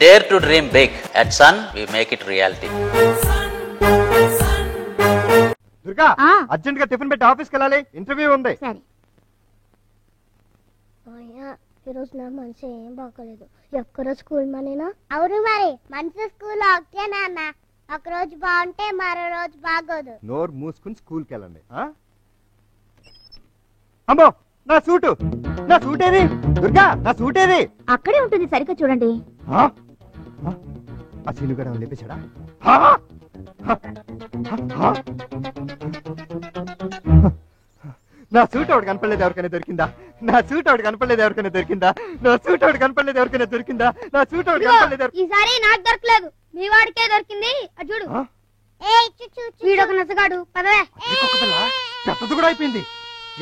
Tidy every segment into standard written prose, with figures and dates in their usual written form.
Dare to dream big. At Sun, we make it reality. Durga, urgent గా tiffin పెట్టి ఆఫీస్కి వెళ్ళాలి, ఇంటర్వ్యూ ఉంది. సరే. ఈరోజు నా మనసు ఏం బాగోలేదు. ఒక్కరోజు స్కూల్ మనీనా? అవును, మరి మనసు స్కూల్ ఒకటే నాన్న. ఒక రోజు బాగుంటే మరో రోజు బాగోదు. నోరు మూసుకుని స్కూల్కి వెళ్ళండి. అమ్మో, నా సూటు ఏది? దుర్గా, నా సూట్ ఏది? అక్కడే ఉంటుంది, సరిగ్గా చూడండి. ఆ సీనుగడ లేపేశాడా? నా సూట్ ఒకటి కనపడలేదు, ఎవరికైనా దొరికిందా? నా సూట్ ఒకటి కనపడలేదు, ఎవరికైనా దొరికిందా? నా సూట్ ఒకటి కనపడలేదు, ఎవరికైనా దొరికిందా? నా సూట్ ఒకటి కనపడలేదు. ఈసారి నాకు దొరకలేదు, మీ వాడికే దొరికింది. చూడు, వీడొక నసగాడు. పదవే. పెద్దది కూడా అయిపోయింది.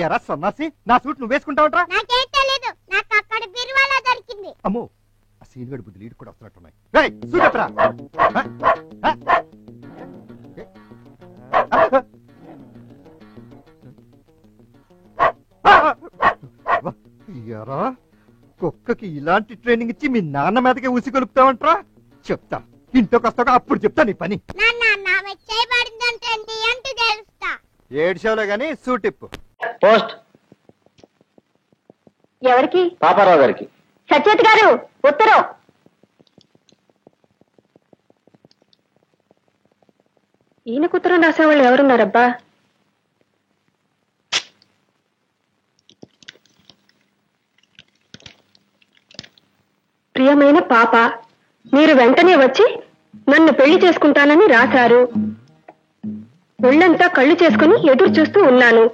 ఎరా సన్నాసి, నా సూట్ నువ్వు వేసుకుంటావుట్రా? నాకేం తెలీదు, నాకు అక్కడ బిరువాలా దొరికింది. అమ్మో, ఆ సీనుగడి బుద్ధి లీడ్ కూడా వస్తున్నట్టున్నాయి. సూట్ ఎప్పురా? ఎరా, కుక్కకి ఇలాంటి ట్రైనింగ్ ఇచ్చి మీ నాన్న మీదకే ఉసి కొలుపుతావంట్రా? చెప్తా, ఇంట్లోకి వస్తాక అప్పుడు చెప్తా నీ పని. ఏడ్చావులే గాని సూట్ ఇప్పు. పోస్ట్ ఎవరికి? పాపారావు గారికి. సచేత్ గారు, ఉత్తరం. ఈయనకు ఉత్తరం రాసేవాళ్ళు ఎవరున్నారబ్బా? ప్రియమైన పాప, మీరు వెంటనే వచ్చి నన్ను పెళ్లి చేసుకుంటానని రాశారు. ఒళ్ళంతా కళ్ళు చేసుకుని ఎదురు చూస్తూ ఉన్నాను.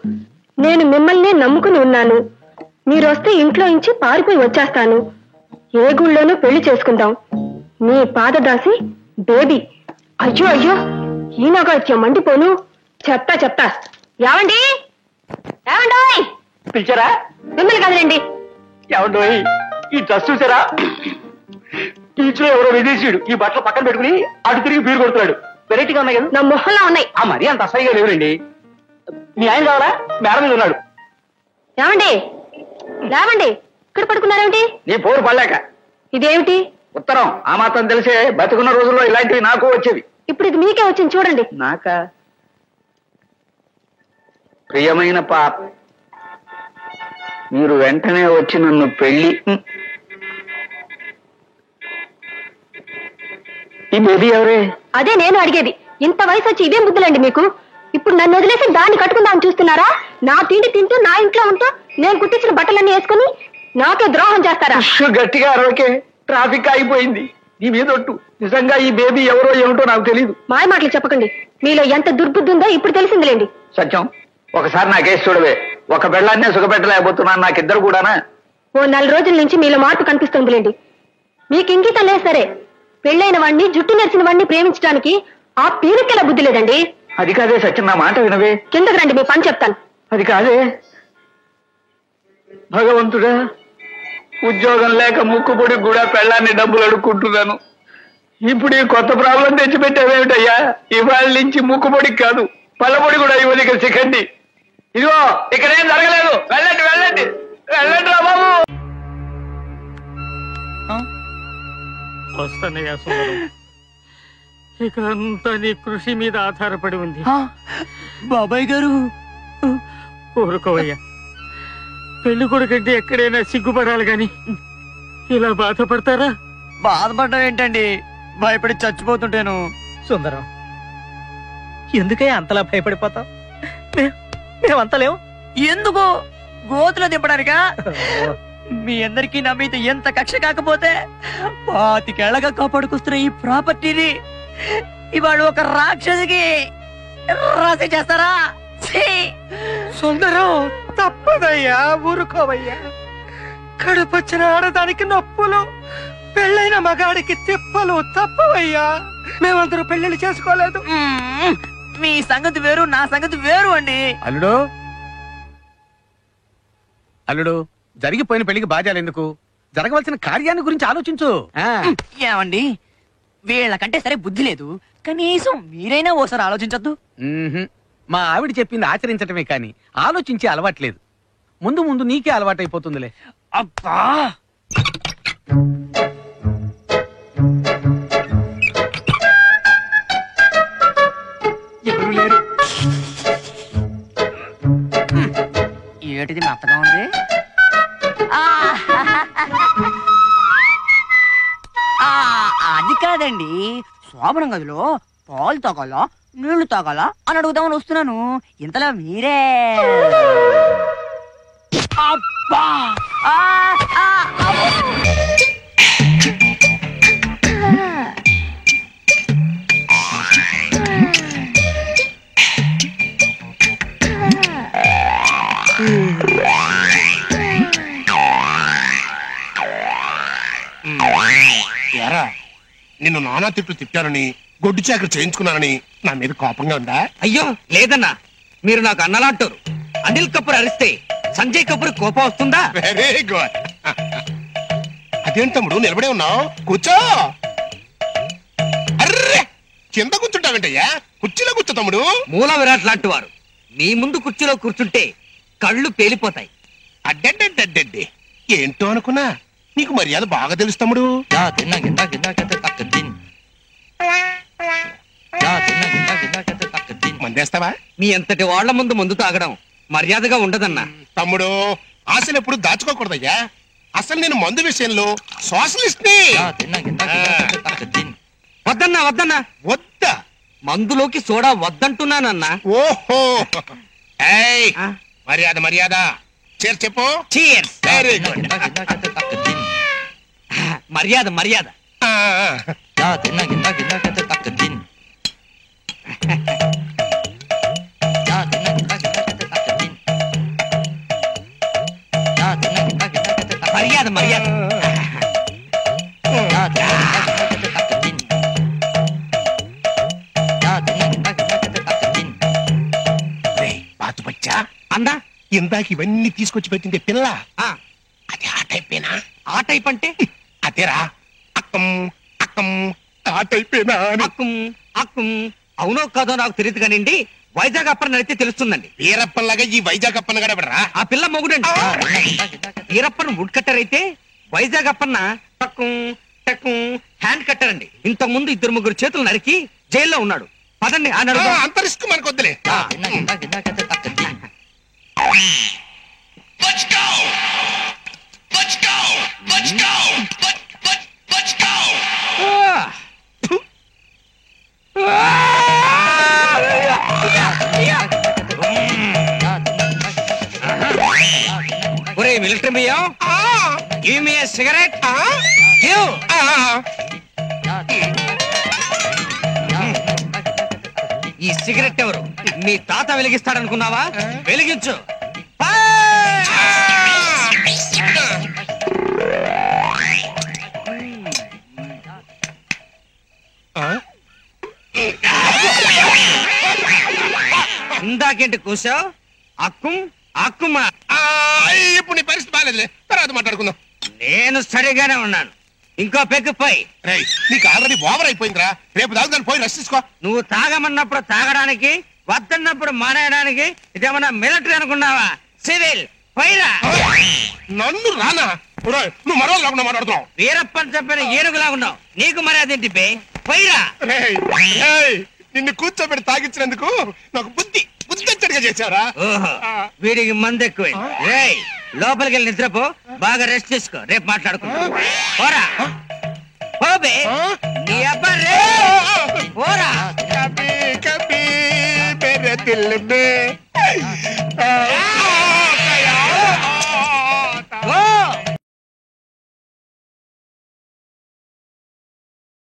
నేను మిమ్మల్నే నమ్ముకుని ఉన్నాను. మీరు వస్తే ఇంట్లో నుంచి పారిపోయి వచ్చేస్తాను. ఏ గుళ్ళోనూ పెళ్లి చేసుకుందాం. మీ పాదదాసి బేబీ. అయ్యో అయ్యో, ఈనాగాత్యం మండిపోను. చెప్తా. ఏవండి? ఏవండోయ్? పిలిచారా? మిమ్మల్ని కదలండి. ఏమండోయ్, ఈ డ్రెస్ చూసారా? బీచ్ లో ఎవరో విదేశీయుడు ఈ బట్టలు పక్కన పెట్టుకుని అటు తిరిగి బీరు కొడుతున్నాడు. వెరైటీగా ఉన్నాయి కదా? నా మొహంలో ఉన్నాయి. మరీ అంత అసహ్యంగా లేవురండి. మీ ఆయన కావాలా? మేడం మీద ఉన్నాడు. ఏమండి? లేవండి, ఇక్కడ పడుకున్నారేమిటి? నీ పోరు పడలేక. ఇదేమిటి? ఉత్తరం. ఆ మాత్రం తెలిసే బతుకున్న రోజుల్లో ఇలాంటివి నాకు వచ్చేవి. ఇప్పుడు ఇది మీకే వచ్చింది, చూడండి. నాకా? ప్రియమైన పాప, మీరు వెంటనే వచ్చి నన్ను పెళ్లి. ఈ బేబీ ఎవరే? అదే నేను అడిగేది. ఇంత వయసు వచ్చి ఇదేం బుద్ధులండి మీకు? ఇప్పుడు నన్ను వదిలేసి దాన్ని కట్టుకుందామని చూస్తున్నారా? నా తిండి తింటూ నా ఇంట్లో ఉంటూ నేను కుట్టించిన బట్టలన్నీ వేసుకుని నాకే ద్రోహం చేస్తారా? గట్టిగా అరవకే, ట్రాఫిక్ ఆగిపోయింది. నీ మీద ఒట్టు, నిజంగా ఈ బేబీ ఎవరో ఏమిటో నాకు తెలియదు. మాయ మాటలు చెప్పకండి. మీలో ఎంత దుర్బుద్ధి ఉందో ఇప్పుడు తెలిసిందిలేండి. సత్యం, ఒకసారి నాకేసి చూడవే. ఒక బెళ్ళాన్నే సుఖపెట్టలేకపోతున్నాను, నాకిద్దరు కూడానా? ఓ 4 రోజుల నుంచి మీలో మార్పు కనిపిస్తుందిలేండి. మీకు ఇంకితం లేదు సరే, పెళ్ళైన వాడిని జుట్టు నెరిసిన వాడిని ప్రేమించడానికి ఆ పీరికెలా బుద్ధి లేదండి. అది కాదే సత్యం, నా మాట వినవే. కిందకి రండి, మీ పని చెప్తాను. అది కాదే భగవంతుడా, ఉద్యోగం లేక ముక్కుపొడి కూడా పెళ్ళాన్ని డబ్బులు అడుక్కుంటున్నాను. ఇప్పుడు ఈ కొత్త ప్రాబ్లం తెచ్చిపెట్టావేమిటయ్యా? ఇవాళ నుంచి ముక్కుపొడికి కాదు, పళ్ళపొడి కూడా ఇవ్వదు. ఇక్కడ చికండి. ఇదిగో ఇక్కడేం జరగలేదు. వెళ్ళండి వెళ్ళండి వెళ్ళండి రా బాబు. వస్తానయ్యా సుందరం, ఇక అంతా నీ కృషి మీద ఆధారపడి ఉంది. బాబాయ్ గారు, ఊరుకోవయ్యా. పెళ్లి కొడుకంటే ఎక్కడైనా సిగ్గుపడాలి గాని ఇలా బాధపడతారా? బాధపడడం ఏంటండి, భయపడి చచ్చిపోతుంటాను. సుందరం, ఎందుకయ్యా అంతలా భయపడిపోతావు? మేమంతలేవు. ఎందుకు? గోతులో దింపడానికా? మీ అందరికీ నా మీద ఎంత కక్ష కాకపోతే 25 ఏళ్లగా కాపాడుకొస్తున్న ఈ ప్రాపర్టీని ఇవాళ ఒక రాక్షసికి రాసి చేస్తారా? సుందరం, తప్పదయ్యా, ఊరుకోవయ్యా. కడుపొచ్చిన ఆడదానికి నొప్పులు, పెళ్ళైన మగాడికి తిప్పలు తప్పవయ్యా. మేమందరూ పెళ్లిళ్ళు చేసుకోలేదు. మీ సంగతి వేరు, నా సంగతి వేరు అండి. అల్లుడు, జరిగిపోయిన పెళ్లికి బాధ్యాలు ఎందుకు? జరగవలసిన కార్యాన్ని గురించి ఆలోచించు. ఏమండి, వీళ్ళకంటే సరే బుద్ధి లేదు, కనీసం మీరైనా ఓసారి ఆలోచించద్దు. మా ఆవిడ చెప్పింది ఆచరించటమే కాని ఆలోచించి అలవాట్లేదు. ముందు ముందు నీకే అలవాటైపోతుందిలే. అబ్బా, అది కాదండి, శోభనం గదిలో పాలు తాగాలా నీళ్లు తాగాలా అని అడుగుదామని వస్తున్నాను. ఇంతలో మీరే అబ్బా! ఆ, ఆ, ఎరా నిన్ను నానా తిట్లు తిట్టానని గొడ్డు చాకరి చేయించుకున్నానని నా మీద కోపంగా ఉందా? అయ్యో లేదన్నా, మీరు నాకు అన్నలాంటారు. అనిల్ కపూర్ అరిస్తే సంజయ్ కపూర్ కోపం వస్తుందా? Very good. అదేంటి తమ్ముడు నిలబడే ఉన్నావు? కూర్చో. అర్రే కింద కూర్చుంటావేంటయ్యా? కుర్చీలో కూర్చో తమ్ముడు. మూల విరాట్ లాంటి వారు మీ ముందు కుర్చీలో కూర్చుంటే కళ్ళు పేలిపోతాయి. అడ్డడ్డడ్డడ్డే ఏంటో అనుకున్నా, నీకు మర్యాద బాగా తెలుసు తమ్ముడు. మందేస్తావా? మీ అంతటి వాళ్ల ముందు మందు తాగడం మర్యాదగా ఉండదన్నా. తమ్ముడు ఆశలు ఎప్పుడు దాచుకోకూడదయ్యా. అసలు నేను మందు విషయంలో సోషలిస్ట్ ని. వద్దన్నా వద్దన్నా. వద్దా? మందులోకి సోడా వద్దంటున్నానన్నా. ఓహో మర్యాద మర్యాద. చేర్ చెప్పు. చీర్స్. Very good. మర్యాద మర్యాద. మర్యాద మర్యాద. బాతు బచ్చా అందా ఇందాక ఇవన్నీ తీసుకొచ్చి పెట్టింది పిల్ల. అది ఆ టైపేనా? ఆ టైప్ అంటే అదేరా అక్కం అక్కం ఆ టైపేనా? అక్కుం అక్కుం. అవునో కాదో నాకు తెలియదు కానివ్వండి, వైజాగ్ అప్పన్న అయితే తెలుస్తుందండి. వీరప్పన్లాగా ఈ వైజాగ్ అప్పన్న గడపడరా? ఆ పిల్ల మొగుడండి. వీరప్పన్ వుడ్ కట్టర్ అయితే వైజాగ్ అప్పన్న టక్కుం టక్కుం హ్యాండ్ కట్టర్ అండి. ఇంతకు ముందు 2-3 చేతులు నరికి జైల్లో ఉన్నాడు. పదండి అంత రిస్క్ మనకు వద్దులే. ఒరే మిలిటరీ బియ్యం, గివ్ మీ ఏ సిగరెట్. గివ్. ఈ సిగరెట్ ఎవరు? మీ తాత వెలిగిస్తాడనుకున్నావా? వెలిగించు. ఇందాకేంటి కూసావు? అక్కుం అక్కుమా. ఇప్పుడు నీ పరిస్థితి బాగాలేదులే, తర్వాత మాట్లాడుకుందాం. నేను సరిగానే ఉన్నాను. ఇంకో పెగ్గుపై. నీకు ఆల్రెడీ ఓవర్ అయిపోయిందిరా. రేపు దాకా పోయి రెస్ట్ తీసుకో. నువ్వు తాగమన్నప్పుడు తాగడానికి, వద్దన్నప్పుడు మానేయడానికి ఇదేమన్నా మిలిటరీ అనుకున్నావా? సివిల్. పైరా. నన్ను రానా? నువ్వు మరో లేకుండా మాట్లాడుతున్నావు. వీరప్పని చెప్పిన ఏనుగులా ఉన్నావు. నీకు మర్యాద ఏంటి బే? పైరా. నిన్ను కూర్చోబెట్టి తాగించినందుకు నాకు బుద్ధి వచ్చేట్టుగా చేశారా? ఓహో, వీడికి మందు ఎక్కువ. లోపలికి వెళ్ళి నిద్రపో, బాగా రెస్ట్ తీసుకో. రేపు మాట్లాడుకుందాం. పోరా పోబే. నీ అబ్బా రే. పోరా. కభీ కభీ మేరే దిల్ మే